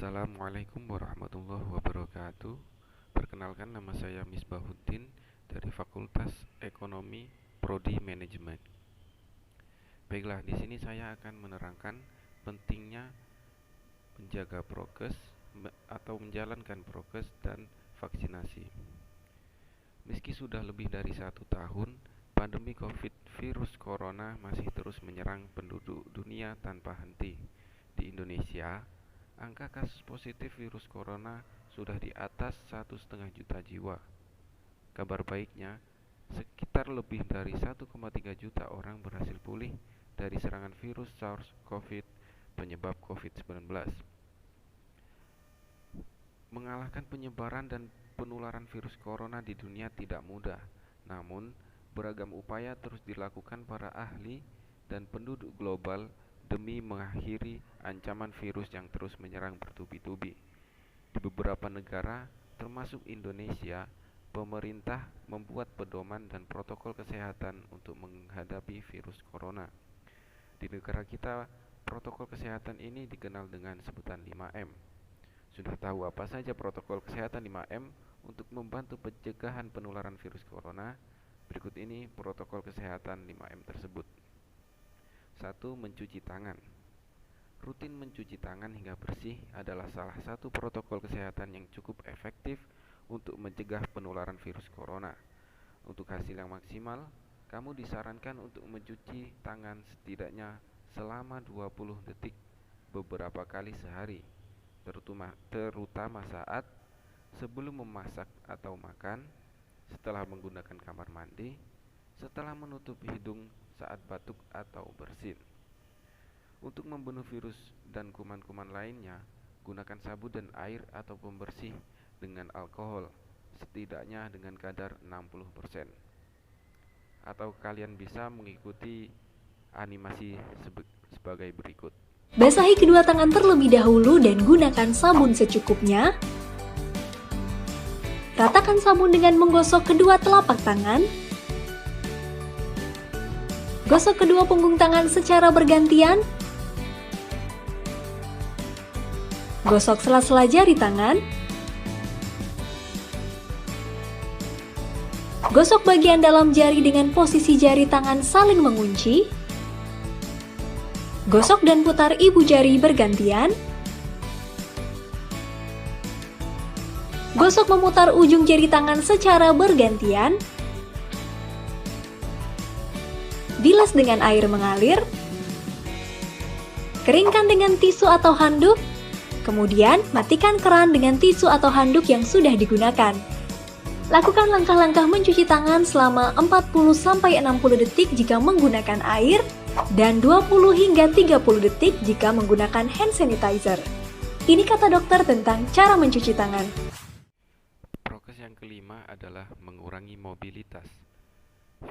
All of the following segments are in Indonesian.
Assalamualaikum warahmatullahi wabarakatuh. Perkenalkan, nama saya Misbahuddin dari Fakultas Ekonomi Prodi Manajemen. Baiklah, di sini saya akan menerangkan pentingnya menjaga prokes atau menjalankan prokes dan vaksinasi. Meski sudah lebih dari 1 tahun, pandemi COVID virus corona masih terus menyerang penduduk dunia tanpa henti. Di Indonesia, angka kasus positif virus corona sudah di atas 1,5 juta jiwa. Kabar baiknya, sekitar lebih dari 1,3 juta orang berhasil pulih dari serangan virus SARS-CoV penyebab COVID-19. Mengalahkan penyebaran dan penularan virus corona di dunia tidak mudah, namun beragam upaya terus dilakukan para ahli dan penduduk global demi mengakhiri ancaman virus yang terus menyerang bertubi-tubi. Di beberapa negara, termasuk Indonesia, pemerintah membuat pedoman dan protokol kesehatan untuk menghadapi virus corona. Di negara kita, protokol kesehatan ini dikenal dengan sebutan 5M. Sudah tahu apa saja protokol kesehatan 5M untuk membantu pencegahan penularan virus corona? Berikut ini protokol kesehatan 5M tersebut. 1. Mencuci tangan. Rutin mencuci tangan hingga bersih adalah salah satu protokol kesehatan yang cukup efektif untuk mencegah penularan virus corona. Untuk hasil yang maksimal, kamu disarankan untuk mencuci tangan setidaknya selama 20 detik beberapa kali sehari, terutama saat sebelum memasak atau makan, setelah menggunakan kamar mandi, setelah menutup hidung saat batuk atau bersin. Untuk membunuh virus dan kuman-kuman lainnya, gunakan sabun dan air atau pembersih dengan alkohol, setidaknya dengan kadar 60%. Atau kalian bisa mengikuti animasi sebagai berikut. Basahi kedua tangan terlebih dahulu dan gunakan sabun secukupnya. Ratakan sabun dengan menggosok kedua telapak tangan. Gosok kedua punggung tangan secara bergantian. Gosok sela-sela jari tangan. Gosok bagian dalam jari dengan posisi jari tangan saling mengunci. Gosok dan putar ibu jari bergantian. Gosok memutar ujung jari tangan secara bergantian. Bilas dengan air mengalir. Keringkan dengan tisu atau handuk. Kemudian, matikan keran dengan tisu atau handuk yang sudah digunakan. Lakukan langkah-langkah mencuci tangan selama 40-60 detik jika menggunakan air dan 20 hingga 30 detik jika menggunakan hand sanitizer. Ini kata dokter tentang cara mencuci tangan. Prokes yang kelima adalah mengurangi mobilitas.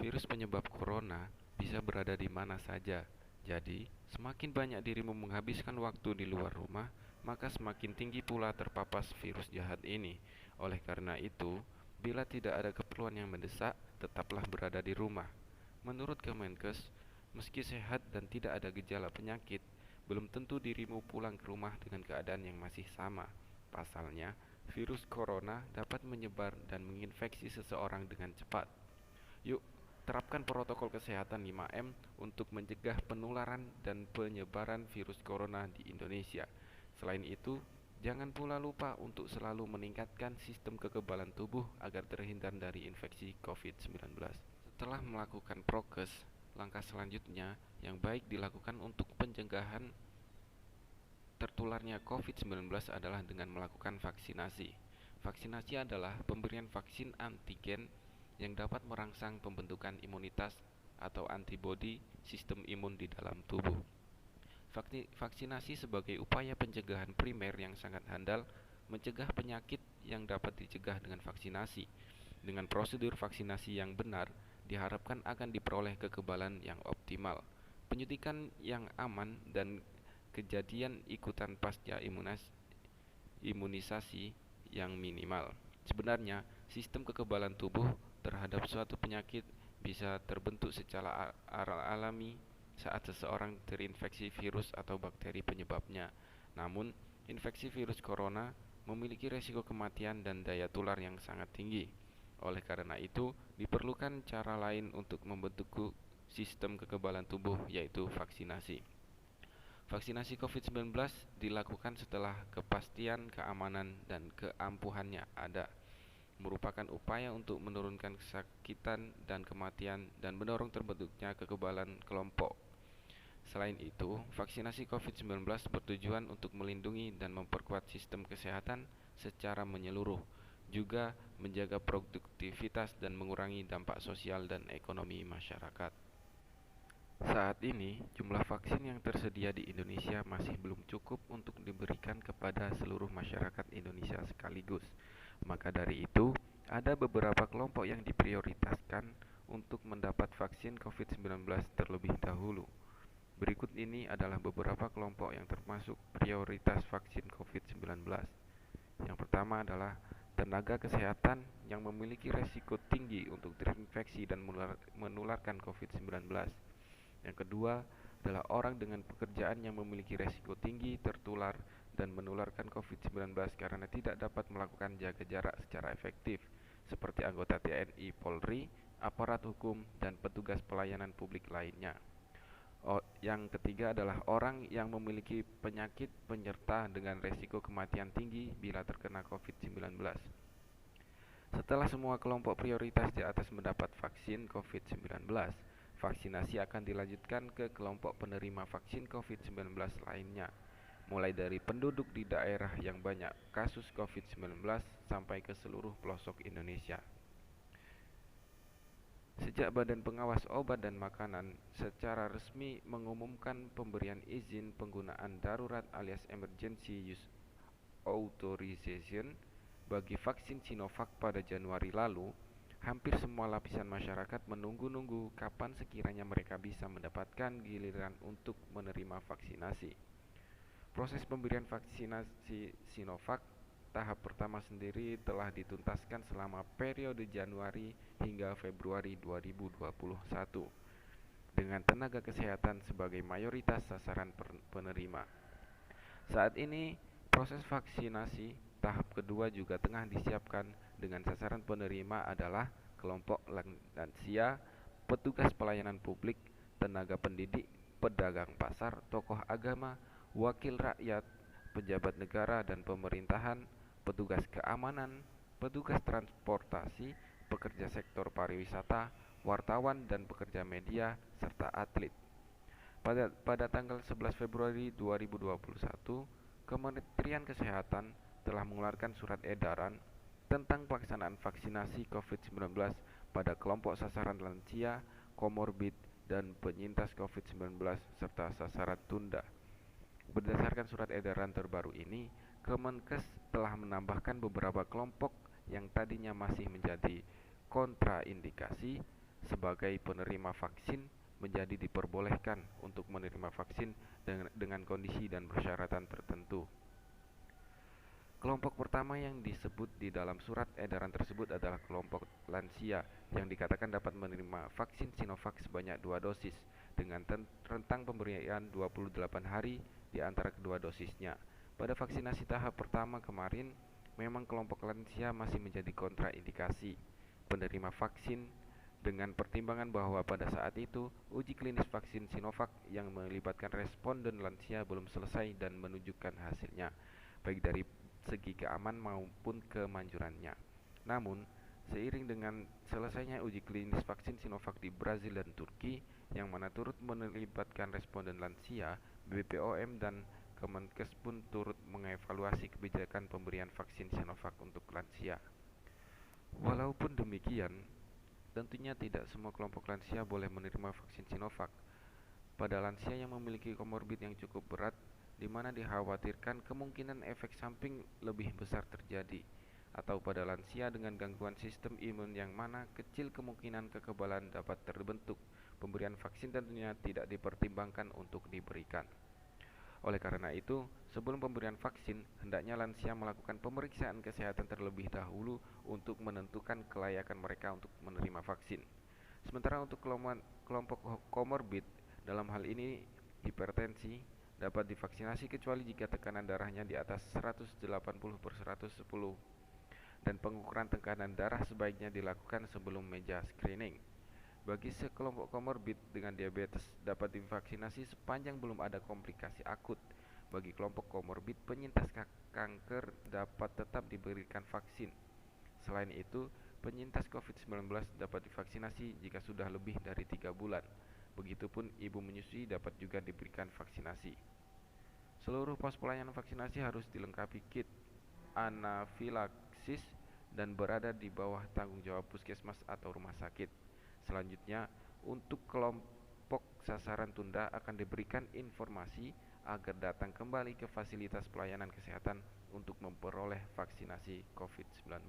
Virus penyebab corona bisa berada di mana saja. Jadi, semakin banyak dirimu menghabiskan waktu di luar rumah, maka semakin tinggi pula terpapar virus jahat ini. Oleh karena itu, bila tidak ada keperluan yang mendesak, tetaplah berada di rumah. Menurut Kemenkes, meski sehat dan tidak ada gejala penyakit, belum tentu dirimu pulang ke rumah dengan keadaan yang masih sama. Pasalnya, virus corona dapat menyebar dan menginfeksi seseorang dengan cepat. Yuk, terapkan protokol kesehatan 5M untuk mencegah penularan dan penyebaran virus corona di Indonesia. Selain itu, jangan pula lupa untuk selalu meningkatkan sistem kekebalan tubuh agar terhindar dari infeksi COVID-19. Setelah melakukan prokes, langkah selanjutnya yang baik dilakukan untuk pencegahan tertularnya COVID-19 adalah dengan melakukan vaksinasi. Vaksinasi adalah pemberian vaksin antigen yang dapat merangsang pembentukan imunitas atau antibodi sistem imun di dalam tubuh. Vaksinasi sebagai upaya pencegahan primer yang sangat handal mencegah penyakit yang dapat dicegah dengan vaksinasi. Dengan prosedur vaksinasi yang benar, diharapkan akan diperoleh kekebalan yang optimal, penyuntikan yang aman, dan kejadian ikutan pasca imunisasi yang minimal. Sebenarnya, sistem kekebalan tubuh terhadap suatu penyakit bisa terbentuk secara alami saat seseorang terinfeksi virus atau bakteri penyebabnya. Namun, Infeksi virus corona memiliki resiko kematian dan daya tular yang sangat tinggi. Oleh karena itu, diperlukan cara lain untuk membentuk sistem kekebalan tubuh, yaitu vaksinasi. Vaksinasi COVID-19 dilakukan setelah kepastian keamanan dan keampuhannya ada, merupakan upaya untuk menurunkan kesakitan dan kematian dan mendorong terbentuknya kekebalan kelompok. Selain itu, vaksinasi COVID-19 bertujuan untuk melindungi dan memperkuat sistem kesehatan secara menyeluruh, juga menjaga produktivitas dan mengurangi dampak sosial dan ekonomi masyarakat. Saat ini, jumlah vaksin yang tersedia di Indonesia masih belum cukup untuk diberikan kepada seluruh masyarakat Indonesia sekaligus. Maka dari itu, ada beberapa kelompok yang diprioritaskan untuk mendapat vaksin COVID-19 terlebih dahulu. Berikut ini adalah beberapa kelompok yang termasuk prioritas vaksin COVID-19. Yang pertama adalah tenaga kesehatan yang memiliki resiko tinggi untuk terinfeksi dan menularkan COVID-19. Yang kedua adalah orang dengan pekerjaan yang memiliki resiko tinggi tertular dan menularkan COVID-19 karena tidak dapat melakukan jaga jarak secara efektif, seperti anggota TNI, Polri, aparat hukum, dan petugas pelayanan publik lainnya. Yang ketiga adalah orang yang memiliki penyakit penyerta dengan resiko kematian tinggi bila terkena COVID-19. Setelah semua kelompok prioritas di atas mendapat vaksin COVID-19, vaksinasi akan dilanjutkan ke kelompok penerima vaksin COVID-19 lainnya, mulai dari penduduk di daerah yang banyak kasus COVID-19 sampai ke seluruh pelosok Indonesia. Sejak Badan Pengawas Obat dan Makanan secara resmi mengumumkan pemberian izin penggunaan darurat alias Emergency Use Authorization bagi vaksin Sinovac pada Januari lalu, hampir semua lapisan masyarakat menunggu-nunggu kapan sekiranya mereka bisa mendapatkan giliran untuk menerima vaksinasi. Proses pemberian vaksinasi Sinovac tahap pertama sendiri telah dituntaskan selama periode Januari hingga Februari 2021 dengan tenaga kesehatan sebagai mayoritas sasaran penerima. Saat ini, proses vaksinasi tahap kedua juga tengah disiapkan dengan sasaran penerima adalah kelompok lansia, petugas pelayanan publik, tenaga pendidik, pedagang pasar, tokoh agama, wakil rakyat, pejabat negara dan pemerintahan, petugas keamanan, petugas transportasi, pekerja sektor pariwisata, wartawan dan pekerja media, serta atlet. Pada tanggal 11 Februari 2021, Kementerian Kesehatan telah mengeluarkan surat edaran tentang pelaksanaan vaksinasi COVID-19 pada kelompok sasaran lansia, komorbid, dan penyintas COVID-19 serta sasaran tunda. Berdasarkan surat edaran terbaru ini, Kemenkes telah menambahkan beberapa kelompok yang tadinya masih menjadi kontraindikasi sebagai penerima vaksin menjadi diperbolehkan untuk menerima vaksin dengan kondisi dan persyaratan tertentu. Kelompok pertama yang disebut di dalam surat edaran tersebut adalah kelompok lansia yang dikatakan dapat menerima vaksin Sinovac sebanyak 2 dosis dengan rentang pemberian 28 hari di antara kedua dosisnya. Pada vaksinasi tahap pertama kemarin, memang kelompok lansia masih menjadi kontraindikasi penerima vaksin dengan pertimbangan bahwa pada saat itu uji klinis vaksin Sinovac yang melibatkan responden lansia belum selesai dan menunjukkan hasilnya, baik dari segi keamanan maupun kemanjurannya. Namun, seiring dengan selesainya uji klinis vaksin Sinovac di Brazil dan Turki, yang mana turut melibatkan responden lansia, BPOM dan Kemenkes pun turut mengevaluasi kebijakan pemberian vaksin Sinovac untuk lansia. Walaupun demikian, tentunya tidak semua kelompok lansia boleh menerima vaksin Sinovac. Pada lansia yang memiliki komorbid yang cukup berat, di mana dikhawatirkan kemungkinan efek samping lebih besar terjadi, atau pada lansia dengan gangguan sistem imun yang mana kecil kemungkinan kekebalan dapat terbentuk, pemberian vaksin tentunya tidak dipertimbangkan untuk diberikan. Oleh karena itu, sebelum pemberian vaksin, hendaknya lansia melakukan pemeriksaan kesehatan terlebih dahulu untuk menentukan kelayakan mereka untuk menerima vaksin. Sementara untuk kelompok komorbid, dalam hal ini hipertensi, dapat divaksinasi kecuali jika tekanan darahnya di atas 180/110, dan pengukuran tekanan darah sebaiknya dilakukan sebelum meja screening. Bagi sekelompok komorbid dengan diabetes dapat divaksinasi sepanjang belum ada komplikasi akut. Bagi kelompok komorbid penyintas kanker dapat tetap diberikan vaksin. Selain itu, penyintas COVID-19 dapat divaksinasi jika sudah lebih dari 3 bulan. Begitupun ibu menyusui dapat juga diberikan vaksinasi. Seluruh pos pelayanan vaksinasi harus dilengkapi kit anafilaksis dan berada di bawah tanggung jawab puskesmas atau rumah sakit. Selanjutnya, untuk kelompok sasaran tunda akan diberikan informasi agar datang kembali ke fasilitas pelayanan kesehatan untuk memperoleh vaksinasi COVID-19.